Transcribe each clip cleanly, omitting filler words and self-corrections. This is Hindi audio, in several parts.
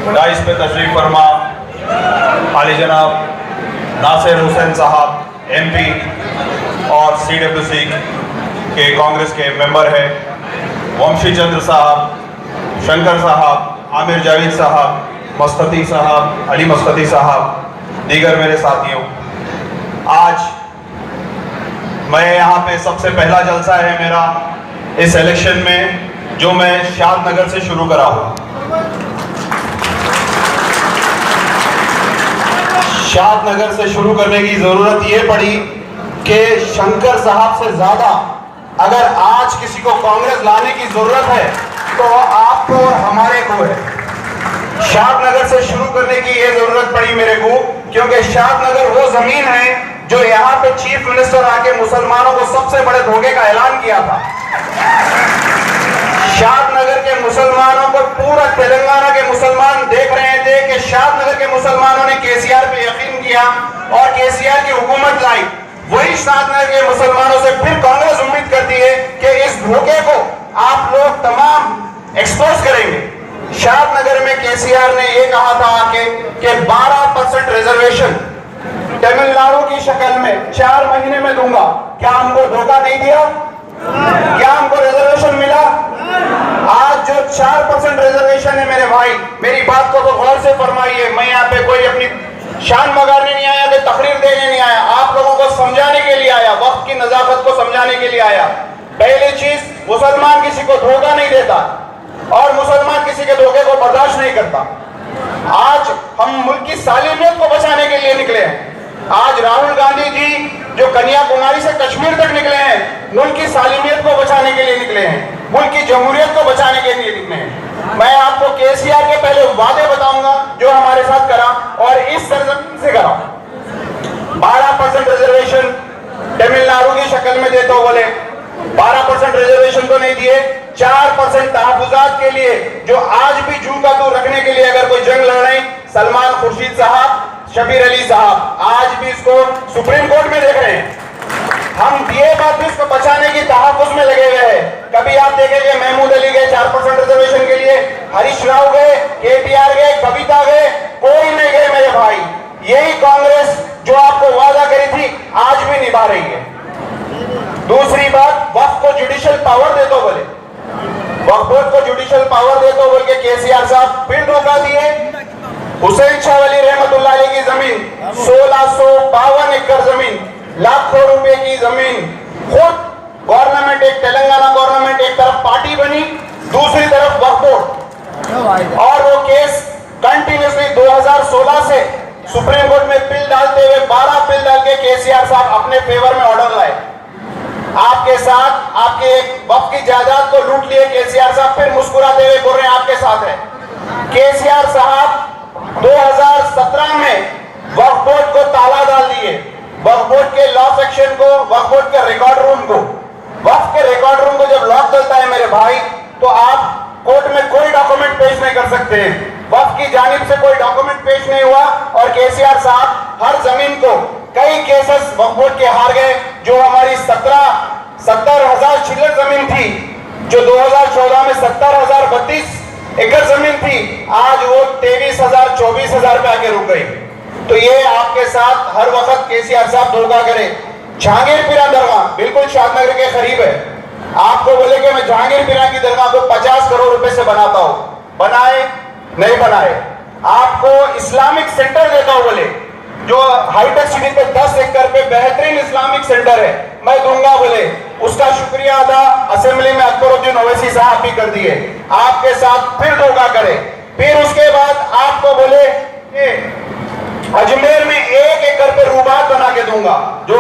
डाइस पे तशरीफ फरमा आली जनाब नासिर हुसैन साहब MP और CWC के कांग्रेस के मेंबर हैं, वंशी चंद्र साहब, शंकर साहब, आमिर जावेद साहब, मस्तती साहब, अली मस्तती साहब, दीगर मेरे साथियों, आज मैं यहाँ पे सबसे पहला जलसा है मेरा इस इलेक्शन में, जो मैं शादनगर से शुरू करा हूँ। शादनगर से शुरू करने की जरूरत ये पड़ी कि शंकर साहब से ज्यादा अगर आज किसी को कांग्रेस लाने की जरूरत है तो आपको और हमारे को है। शादनगर से शुरू करने की ये जरूरत पड़ी मेरे को, क्योंकि शादनगर वो जमीन है जो यहाँ पे चीफ मिनिस्टर आके मुसलमानों को सबसे बड़े धोखे का ऐलान किया था। शादनगर के मुसलमानों को पूरा तेलंगाना के मुसलमान देख रहे थे कि शादनगर के मुसलमानों ने केसीआर पे यकीन किया और केसीआर की हुकूमत लाई। वही शादनगर के मुसलमानों से फिर कांग्रेस उम्मीद करती है कि इस धोखे को आप लोग तमाम एक्सपोज करेंगे। शादनगर में केसीआर ने यह कहा था कि 12% रिजर्वेशन तमिलनाडु की शक्ल में 4 महीने में दूंगा। क्या हमको धोखा नहीं दिया? क्या हमको रिजर्वेशन मिला? आज जो 4% रिजर्वेशन है मेरे भाई, मेरी बात को तो गौर से फरमाइए। मैं यहाँ पे कोई अपनी शान मगारने नहीं आया, कि तकरीर देने नहीं आया, आप लोगों को समझाने के लिए आया, वक्त की नजाकत को समझाने के लिए आया। पहली चीज, मुसलमान किसी को धोखा नहीं देता और मुसलमान किसी के धोखे को बर्दाश्त नहीं करता। आज हम मुल्क की सालिमियत को बचाने के लिए निकले हैं। आज राहुल गांधी जी जो कन्याकुमारी से कश्मीर तक निकले हैं, मुल्क की सालिमियत को बचाने के लिए निकले हैं, मुल्क की जमहूरियत को बचाने के लिए निकले हैं। मैं आपको केसीआर के पहले वादे बताऊंगा जो हमारे साथ करा और इस सरजमीन से करा। 12% रिजर्वेशन तमिलनाडु की शक्ल में देते हो बोले, 12% रिजर्वेशन तो नहीं दिए, 4% तहफुजात के लिए जो आज भी जू का तू रखने के लिए अगर कोई जंग लड़ रहे हैं, सलमान खुर्शीद साहब, शबीर अली साहब आज भी इसको सुप्रीम कोर्ट में देख रहे हैं। हम ये बात भी इसको बचाने की तहफुज में लगे हुए हैं। कभी आप देखेंगे महमूद अली गए 4% रिजर्वेशन के लिए, हरीश राव गए, KTR गए, कविता गए, कोई नहीं गए मेरे भाई। यही कांग्रेस जो आपको वादा करी थी आज भी निभा रही है। दूसरी बात, वक्फ को जुडिशियल पावर दे दो बोले, वक्फ बोर्ड को जुडिशियल पावर दे दो बोल के केसीआर साहब फिर धोखा दिए। हुसैन शाह वली रहमतुल्लाह अलैह की जमीन 1652 एकड़ जमीन, लाखों रुपए की जमीन, खुद गवर्नमेंट, एक तेलंगाना गवर्नमेंट एक तरफ पार्टी बनी, दूसरी तरफ वक्फ बोर्ड, और वो केस कंटिन्यूसली 2016 से सुप्रीम कोर्ट में बिल डालते हुए 12 बिल डाल के केसीआर साहब अपने फेवर में ऑर्डर लाए। आपके साथ आपके एक वक्फ की जायदाद को लूट लिए केसीआर साहब, फिर मुस्कुराते हुए बोल रहे हैं आपके साथ है। केसीआर साहब 2017 में वक्फ बोर्ड को ताला डाल दिए, वक्फ बोर्ड के लॉ सेक्शन को, वक्फ बोर्ड के रिकॉर्ड रूम को। वक्फ के रिकॉर्ड रूम को जब लॉक डलता है मेरे भाई, तो आप कोर्ट में कोई डॉक्यूमेंट पेश नहीं कर सकते हैं। वक्फ की जानिब से कोई डॉक्यूमेंट पेश नहीं हुआ और केसीआर साहब हर जमीन को, कई केसेस वक्फ बोर्ड के हार गए। जो हमारी 70,000 चिल्लर जमीन थी, जो 2014 में 70,032 एकड़ जमीन थी, आज वो 23,000 24,000 पे आके रुक गई। तो ये आपके साथ हर वक्त केसीआर साहब धोखा करे। जहांगीरपीरा दरगाह बिल्कुल शादनगर के करीब है, आपको बोले कि मैं जहांगीरपीरा की दरगाह को 50 करोड़ रुपए से बनाता हूं, बनाए नहीं बनाए। आपको इस्लामिक सेंटर देता हूं बोले, जो हाईटेक सिटी पे 10 एकड़ पे बेहतरीन इस्लामिक सेंटर है, मैं दूंगा बोले। उसका शुक्रिया अदा असेंबली में अकबरुद्दीन ओवैसी साहब भी कर दिए। आपके साथ फिर धोखा करे। फिर उसके बाद आपको बोले अजमेर में 1 एकड़ पे रूबात बना के दूंगा, जो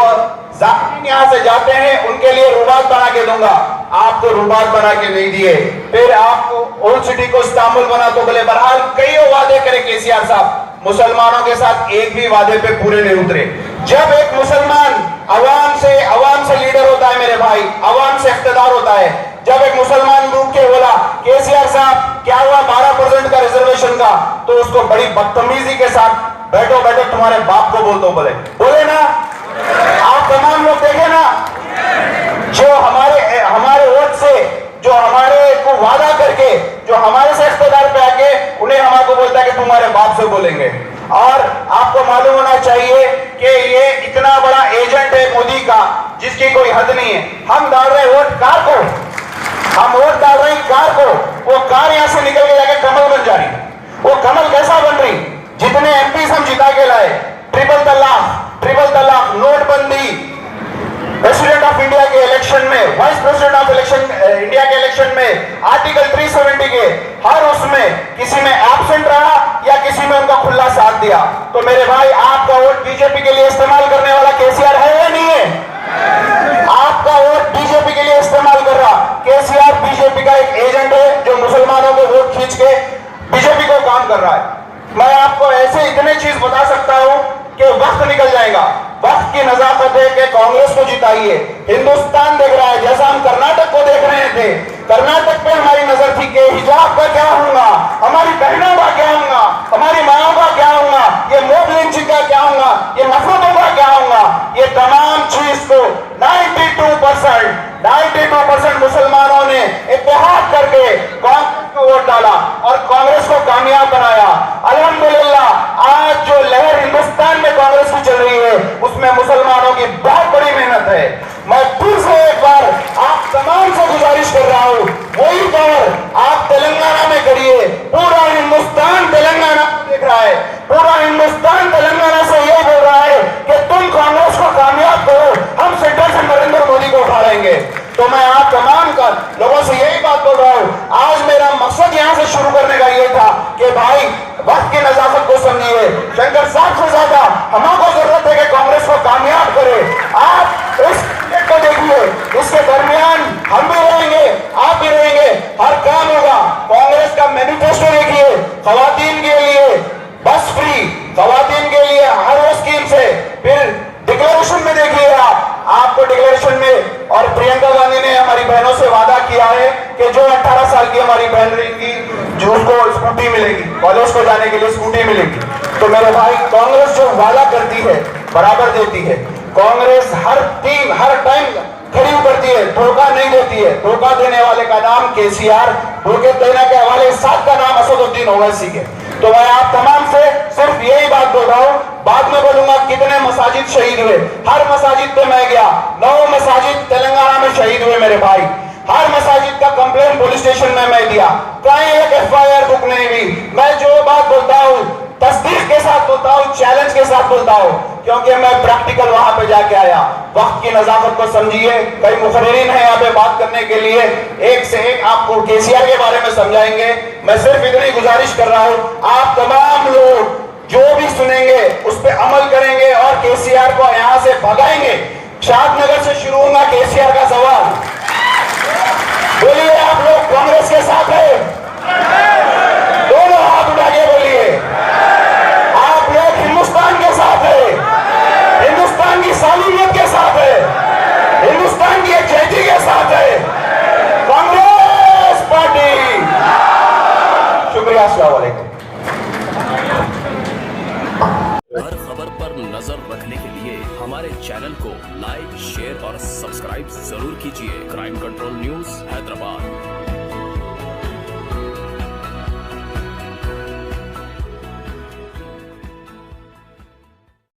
जाकिर यहां से जाते हैं उनके लिए रूबात बना के दूंगा। आपको रूबात बना के नहीं दिए। फिर आपको ओल्ड सिटी को इस्तांबुल बना तो बोले। बहरहाल कई वादे करे केसीआर साहब, मुसलमानों के साथ एक भी वादे पे पूरे नहीं उतरे। जब एक मुसलमान अवाम से लीडर होता है मेरे भाई, अवाम से इख्तिदार होता है, जब एक मुसलमान रूप के बोला केसीआर साहब क्या हुआ 12% का रिजर्वेशन का, तो उसको बड़ी बदतमीजी के साथ बैठो बैठो तुम्हारे बाप को बोल दो बोले ना। आप तमाम लोग देखे ना, जो हमारे वोट से जो हमारे को वादा करके जो हमारे से इख्तिदार पे आके उन्हें हमारे बोलता है कि तुम्हारे बाप से बोलेंगे। और आपको मालूम होना चाहिए कि ये इतना बड़ा एजेंट है मोदी का जिसकी कोई हद नहीं है। हम डाल रहे वोट कार को, हम वोट डाल रहे हैं कार को, वो कार यहां से निकल के जाके कमल बन जा रही। वो कमल कैसा बन रही? जितने एमपी हम जिता के लाए, ट्रिपल तलाक, नोटबंदी, प्रेसिडेंट ऑफ इंडिया के इलेक्शन में, वाइस प्रेसिडेंट ऑफ इंडिया के इलेक्शन में, आर्टिकल 370 के हर उसमें किसी में एब्सेंट रहा या किसी में उनका खुला साथ दिया। तो मेरे भाई, आपका वोट बीजेपी के लिए इस्तेमाल करने वाला केसीआर है या नहीं है? आपका वोट बीजेपी के लिए इस्तेमाल कर रहा केसीआर बीजेपी का एक एजेंट है जो मुसलमानों के वोट खींच के बीजेपी को काम कर रहा है। मैं आपको ऐसे इतने चीज बता सकता हूं कि वक्त निकल जाएगा। वक्त की नजाकत है कि कांग्रेस को जिताइए। हिंदुस्तान देख रहा है, जैसा हम कर्नाटक को देख रहे थे। कर्नाटक पे हमारी नजर थी कि हिजाब का क्या होगा, हमारी बहनों का क्या होगा, हमारी माओ का क्या होगा, ये मोब लिंचिंग का क्या होगा, ये नफरतों का क्या होगा। ये तमाम चीज को 92% मुसलमानों ने इत्तेहाद करके कांग्रेस को वोट डाला और कांग्रेस को कामयाब बनाया। अल्हम्दुलिल्लाह आज जो लहर हिंदुस्तान में कांग्रेस की चल रही है उसमें मुसलमानों की बहुत बड़ी मेहनत है। मैं फिर से एक बार आप तमाम से गुजारिश कर रहा हूं, वही दौर आप तेलंगाना में करिए। पूरा हिंदुस्तान तेलंगाना देख रहा है, पूरा हिंदुस्तान तेलंगाना से यही बोल रहा है कि तुम कांग्रेस को कामयाब करो, हम सेंटर से नरेंद्र मोदी को उठा लेंगे। तो मैं आप तमाम का लोगों से यही बात बोल रहा हूं। आज मेरा मकसद यहां से शुरू करने का ये था कि भाई वक्त की नजाकत को समझिए। शंकर साहब से ज्यादा हमको जरूरत है कि कांग्रेस को कामयाब करे। आप इस को देखिए, इसके दरमियान हम भी रहेंगे, आप भी रहेंगे, हर काम होगा। कांग्रेस का मैनिफेस्टो देखिए, खवातीन के लिए बस फ्री, खवातीन के लिए हर वो स्कीम से। फिर डिक्लेरेशन में देखिए आपको डिक्लेरेशन में, और प्रियंका गांधी ने हमारी बहनों से वादा किया है कि जो 18 साल की हमारी बहन रहेगी जो उसको स्कूटी मिलेगी, कॉलेज को जाने के लिए स्कूटी मिलेगी। तो मेरे भाई, कांग्रेस जो वादा करती है बराबर देती है। कांग्रेस हर टाइम खड़ी उतरती है, धोखा नहीं देती है। धोखा देने वाले का नाम केसीआर, धोखे देने के वाले साथ का नाम असदुद्दीन ओवैसी है। तो मैं आप तमाम से सिर्फ यही बात बोल रहा हूं, बाद में बोलूंगा कितने मसाजिद शहीद हुए। हर मसाजिद पे मैं गया, 9 मसाजिद तेलंगाना में शहीद हुए मेरे भाई। हर मसाजिद का कंप्लेंट पुलिस स्टेशन में मैं दिया, कहीं एक FIR बुक नहीं हुई। मैं जो बात बोलता हूं तस्दीक के साथ बोलता हूं, चैलेंज के साथ बोलता हूं, क्योंकि मैं प्रैक्टिकल वहां पे जाके आया। वक्त की नजाकत को समझिए। कई मुखर्रिरीन है यहाँ पे बात करने के लिए, एक से एक आपको केसीआर के बारे में समझाएंगे। मैं सिर्फ इतनी गुजारिश कर रहा हूं, आप तमाम लोग जो भी सुनेंगे उस पर अमल करेंगे और केसीआर को यहाँ से भगाएंगे। शादनगर से शुरू होगा केसीआर का सवाल। बोलिए, आप लोग कांग्रेस के साथ है? दोनों हाथ उठा के बोलिए। आप लोग हिंदुस्तान के साथ है, हिंदुस्तान की सालियत के साथ है, हिंदुस्तान की एकजुटता के साथ है कांग्रेस पार्टी। शुक्रिया, अस्सलाम वालेकुम। हर खबर पर नजर रखने के लिए हमारे चैनल को लाइक, शेयर और सब्सक्राइब जरूर कीजिए। Crime control news Hyderabad.